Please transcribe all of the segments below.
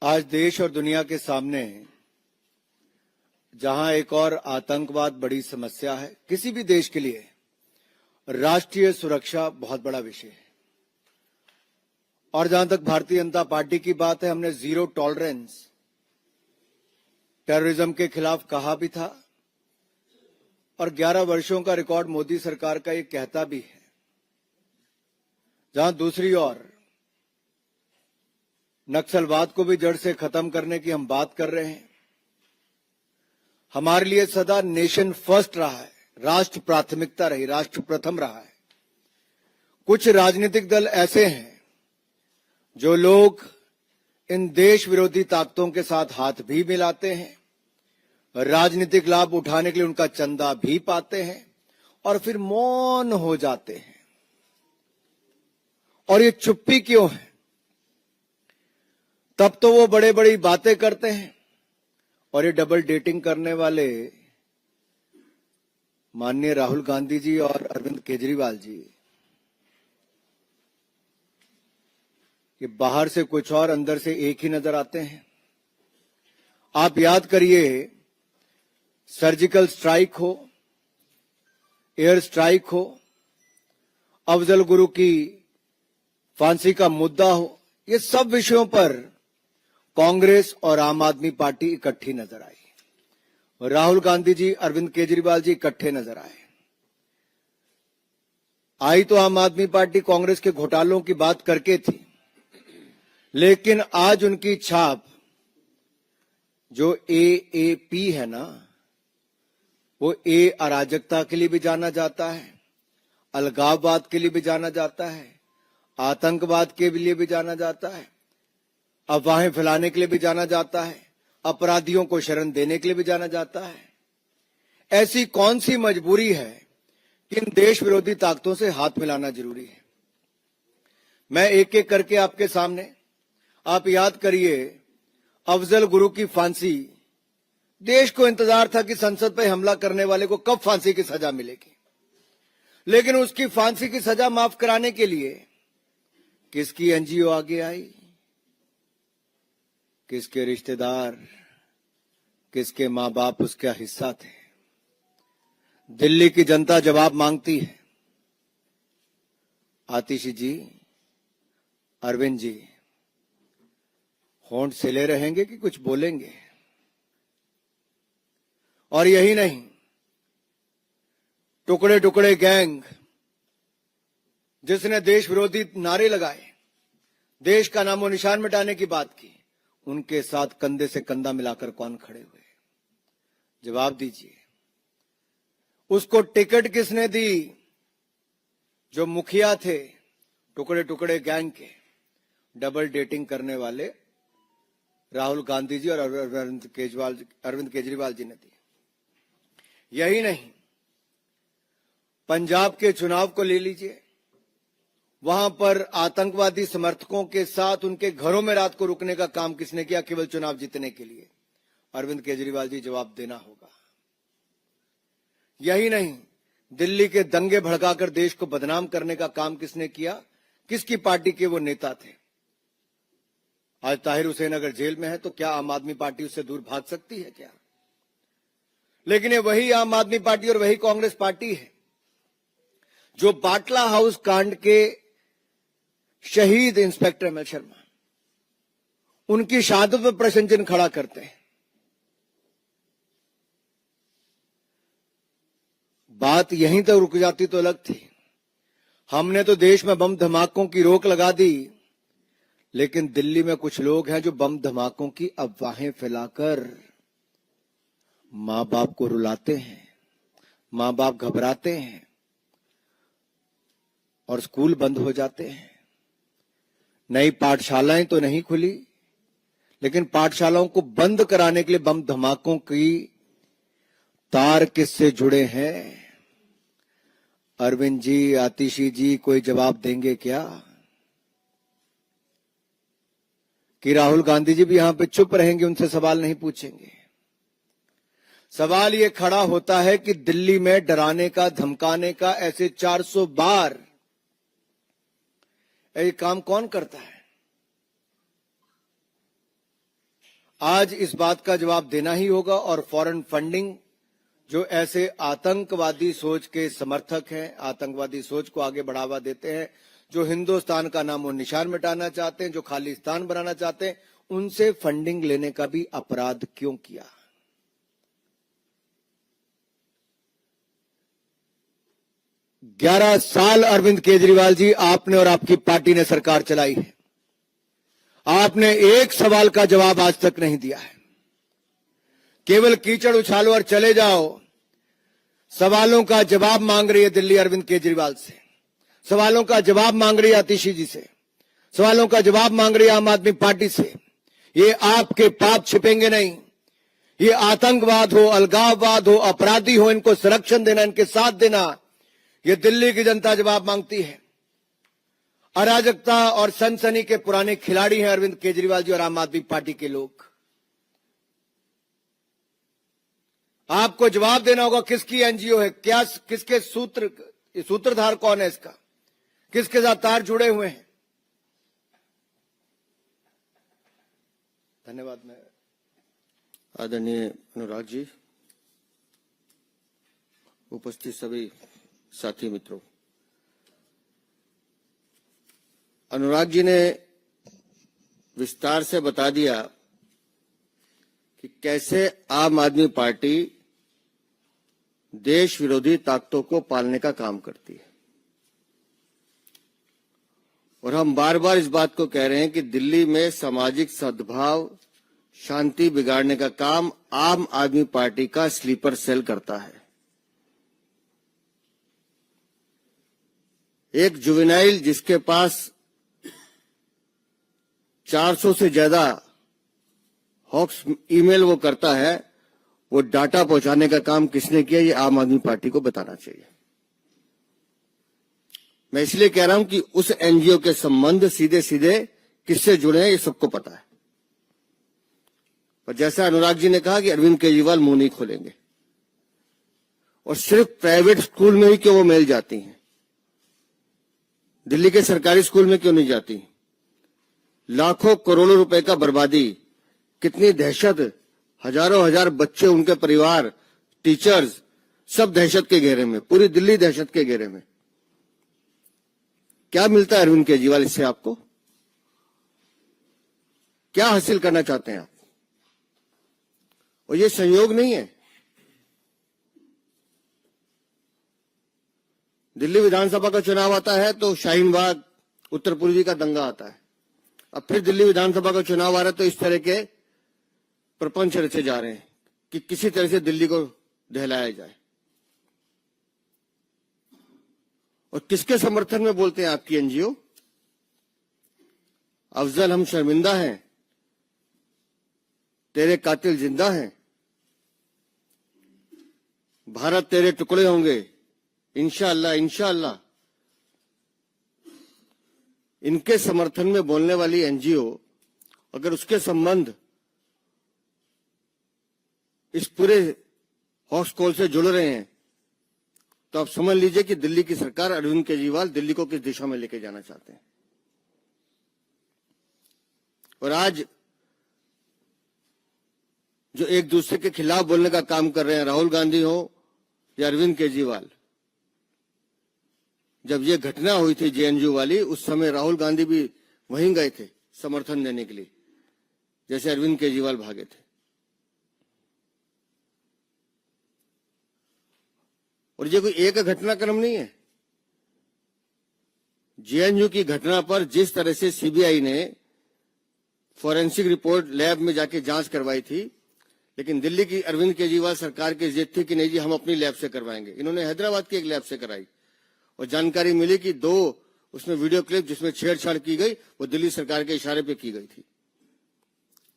आज देश और दुनिया के सामने जहां एक और आतंकवाद बड़ी समस्या है, किसी भी देश के लिए राष्ट्रीय सुरक्षा बहुत बड़ा विषय है। और जहां तक भारतीय जनता पार्टी की बात है, हमने जीरो टॉलरेंस टेररिज्म के खिलाफ कहा भी था और 11 वर्षों का रिकॉर्ड मोदी सरकार का ये कहता भी है। जहां दूसरी ओर नक्सलवाद को भी जड़ से खत्म करने की हम बात कर रहे हैं। हमारे लिए सदा नेशन फर्स्ट रहा है, राष्ट्र प्राथमिकता रही, राष्ट्र प्रथम रहा है। कुछ राजनीतिक दल ऐसे हैं जो लोग इन देश विरोधी ताकतों के साथ हाथ भी मिलाते हैं, राजनीतिक लाभ उठाने के लिए उनका चंदा भी पाते हैं और फिर मौन हो जाते हैं। और ये चुप्पी क्यों है? तब तो वो बड़े बड़ी बातें करते हैं और ये डबल डेटिंग करने वाले माननीय राहुल गांधी जी और अरविंद केजरीवाल जी, ये बाहर से कुछ और अंदर से एक ही नजर आते हैं। आप याद करिए, सर्जिकल स्ट्राइक हो, एयर स्ट्राइक हो, अफजल गुरु की फांसी का मुद्दा हो, ये सब विषयों पर कांग्रेस और आम आदमी पार्टी इकट्ठी नजर आई। राहुल गांधी जी, अरविंद केजरीवाल जी इकट्ठे नजर आए। आई तो आम आदमी पार्टी कांग्रेस के घोटालों की बात करके थी, लेकिन आज उनकी छाप जो एएपी है ना, वो ए अराजकता के लिए भी जाना जाता है, अलगाववाद के लिए भी जाना जाता है, आतंकवाद के लिए भी जाना जाता है, अफवाहें फैलाने के लिए भी जाना जाता है, अपराधियों को शरण देने के लिए भी जाना जाता है। ऐसी कौन सी मजबूरी है कि इन देश विरोधी ताकतों से हाथ मिलाना जरूरी है? मैं एक एक करके आपके सामने, आप याद करिए, अफजल गुरु की फांसी, देश को इंतजार था कि संसद पर हमला करने वाले को कब फांसी की सजा मिलेगी, लेकिन उसकी फांसी की सजा माफ कराने के लिए किसकी एनजीओ आगे आई, किसके रिश्तेदार, किसके मां बाप उसका हिस्सा थे? दिल्ली की जनता जवाब मांगती है। आतिशी जी, अरविंद जी, होंठ सिले रहेंगे कि कुछ बोलेंगे? और यही नहीं, टुकड़े टुकड़े गैंग जिसने देश विरोधी नारे लगाए, देश का नामो निशान मिटाने की बात की, उनके साथ कंधे से कंधा मिलाकर कौन खड़े हुए? जवाब दीजिए। उसको टिकट किसने दी? जो मुखिया थे टुकड़े टुकड़े गैंग के, डबल डेटिंग करने वाले राहुल गांधी जी और अरविंद केजरीवाल जी ने दी। यही नहीं, पंजाब के चुनाव को ले लीजिए, वहां पर आतंकवादी समर्थकों के साथ उनके घरों में रात को रुकने का काम किसने किया केवल चुनाव जीतने के लिए? अरविंद केजरीवाल जी, जवाब देना होगा। यही नहीं, दिल्ली के दंगे भड़काकर देश को बदनाम करने का काम किसने किया? किसकी पार्टी के वो नेता थे? आज ताहिर हुसैन अगर जेल में है तो क्या आम आदमी पार्टी उससे दूर भाग सकती है क्या? लेकिन ये वही आम आदमी पार्टी और वही कांग्रेस पार्टी है जो बाटला हाउस कांड के शहीद इंस्पेक्टर एमएल शर्मा, उनकी शहादत पर प्रश्न चिन्ह खड़ा करते हैं। बात यहीं तक रुक जाती तो अलग थी। हमने तो देश में बम धमाकों की रोक लगा दी, लेकिन दिल्ली में कुछ लोग हैं जो बम धमाकों की अफवाहें फैलाकर मां बाप को रुलाते हैं, मां बाप घबराते हैं और स्कूल बंद हो जाते हैं। नई पाठशालाएं तो नहीं खुली, लेकिन पाठशालाओं को बंद कराने के लिए बम धमाकों की तार किससे जुड़े हैं? अरविंद जी, आतिशी जी, कोई जवाब देंगे क्या? कि राहुल गांधी जी भी यहां पे चुप रहेंगे, उनसे सवाल नहीं पूछेंगे? सवाल ये खड़ा होता है कि दिल्ली में डराने का, धमकाने का ऐसे 400 बार ये काम कौन करता है? आज इस बात का जवाब देना ही होगा और फॉरेन फंडिंग जो ऐसे आतंकवादी सोच के समर्थक हैं, आतंकवादी सोच को आगे बढ़ावा देते हैं, जो हिंदुस्तान का नामो निशान मिटाना चाहते हैं, जो खालिस्तान बनाना चाहते हैं, उनसे फंडिंग लेने का भी अपराध क्यों किया? 11 साल अरविंद केजरीवाल जी आपने और आपकी पार्टी ने सरकार चलाई है। आपने एक सवाल का जवाब आज तक नहीं दिया है। केवल कीचड़ उछालो और चले जाओ। सवालों का जवाब मांग रही है दिल्ली अरविंद केजरीवाल से, सवालों का जवाब मांग रही है आतिशी जी से, सवालों का जवाब मांग रही है आम आदमी पार्टी से। ये आपके पाप छिपेंगे नहीं। ये आतंकवाद हो, अलगाववाद हो, अपराधी हो, इनको संरक्षण देना, इनके साथ देना, ये दिल्ली की जनता जवाब मांगती है। अराजकता और सनसनी के पुराने खिलाड़ी हैं अरविंद केजरीवाल जी और आम आदमी पार्टी के लोग। आपको जवाब देना होगा किसकी एनजीओ है, क्या, किसके सूत्रधार कौन है इसका, किसके साथ तार जुड़े हुए हैं। धन्यवाद। मैं आदरणीय अनुराग जी, उपस्थित सभी साथी मित्रों, अनुराग जी ने विस्तार से बता दिया कि कैसे आम आदमी पार्टी देश विरोधी ताकतों को पालने का काम करती है। और हम बार बार इस बात को कह रहे हैं कि दिल्ली में सामाजिक सद्भाव, शांति बिगाड़ने का काम आम आदमी पार्टी का स्लीपर सेल करता है। एक जुवेनाइल जिसके पास 400 से ज्यादा हॉक्स ईमेल वो करता है, वो डाटा पहुंचाने का काम किसने किया, ये आम आदमी पार्टी को बताना चाहिए। मैं इसलिए कह रहा हूं कि उस एनजीओ के संबंध सीधे सीधे किससे जुड़े हैं ये सबको पता है। पर जैसा अनुराग जी ने कहा कि अरविंद केजरीवाल मुंह नहीं खोलेंगे, और सिर्फ प्राइवेट स्कूल में ही क्यों वो मेल जाती हैं, दिल्ली के सरकारी स्कूल में क्यों नहीं जाती? लाखों करोड़ों रुपए का बर्बादी, कितनी दहशत, हजारों हजार बच्चे, उनके परिवार, टीचर्स, सब दहशत के घेरे में, पूरी दिल्ली दहशत के घेरे में। क्या मिलता है अरविंद केजरीवाल इससे? आपको क्या हासिल करना चाहते हैं आप? और ये संयोग नहीं है। दिल्ली विधानसभा का चुनाव आता है तो शाहीन बाग, उत्तर पूर्वी का दंगा आता है। अब फिर दिल्ली विधानसभा का चुनाव आ रहा है तो इस तरह के प्रपंच रचे जा रहे हैं कि किसी तरह से दिल्ली को दहलाया जाए। और किसके समर्थन में बोलते हैं आपकी एनजीओ? अफजल हम शर्मिंदा हैं, तेरे कातिल जिंदा हैं, भारत तेरे टुकड़े होंगे, इंशाअल्लाह इंशाअल्लाह। इनके समर्थन में बोलने वाली एनजीओ अगर उसके संबंध इस पूरे हॉक्स कॉल से जुड़ रहे हैं तो आप समझ लीजिए कि दिल्ली की सरकार, अरविंद केजरीवाल दिल्ली को किस दिशा में लेके जाना चाहते हैं। और आज जो एक दूसरे के खिलाफ बोलने का काम कर रहे हैं, राहुल गांधी हो या अरविंद केजरीवाल, जब ये घटना हुई थी जेएनयू वाली, उस समय राहुल गांधी भी वहीं गए थे समर्थन देने के लिए, जैसे अरविंद केजरीवाल भागे थे। और ये कोई एक घटनाक्रम नहीं है। जेएनयू की घटना पर जिस तरह से सीबीआई ने फॉरेंसिक रिपोर्ट लैब में जाके जांच करवाई थी, लेकिन दिल्ली की अरविंद केजरीवाल सरकार की जिद थी कि नहीं जी हम अपनी लैब से करवाएंगे। इन्होंने हैदराबाद की एक लैब से कराई और जानकारी मिली कि 2 उसमें वीडियो क्लिप जिसमें छेड़छाड़ की गई वो दिल्ली सरकार के इशारे पे की गई थी,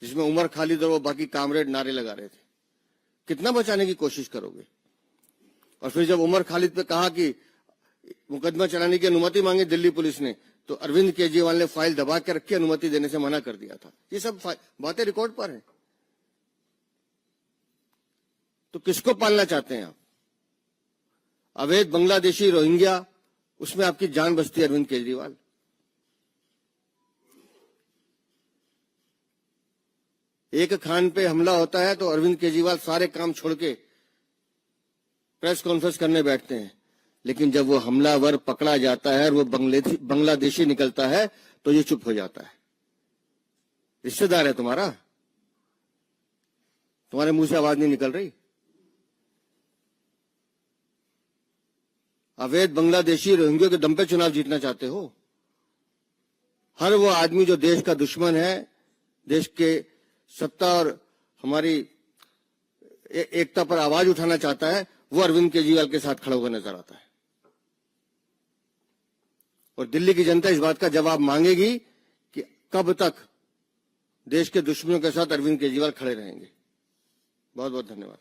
जिसमें उमर खालिद और वो बाकी कामरेड नारे लगा रहे थे। कितना बचाने की कोशिश करोगे? और फिर जब उमर खालिद पे कहा कि मुकदमा चलाने की अनुमति मांगी दिल्ली पुलिस ने, तो अरविंद केजरीवाल ने फाइल दबा के रखी, अनुमति देने से मना कर दिया था। ये सब बातें रिकॉर्ड पर हैं। तो किसको पालना चाहते हैं आप? अवैध बांग्लादेशी रोहिंग्या, उसमें आपकी जान बचती है अरविंद केजरीवाल। एक खान पे हमला होता है तो अरविंद केजरीवाल सारे काम छोड़ के प्रेस कॉन्फ्रेंस करने बैठते हैं, लेकिन जब वो हमलावर पकड़ा जाता है और वो बांग्लादेशी निकलता है तो ये चुप हो जाता है। रिश्तेदार है तुम्हारा, तुम्हारे मुंह से आवाज नहीं निकल रही। अवैध बांग्लादेशी रोहिंग्या के दम पे चुनाव जीतना चाहते हो। हर वो आदमी जो देश का दुश्मन है, देश के सत्ता और हमारी एकता पर आवाज उठाना चाहता है, वो अरविंद केजरीवाल के साथ खड़ा होकर नजर आता है। और दिल्ली की जनता इस बात का जवाब मांगेगी कि कब तक देश के दुश्मनों के साथ अरविंद केजरीवाल खड़े रहेंगे। बहुत बहुत धन्यवाद।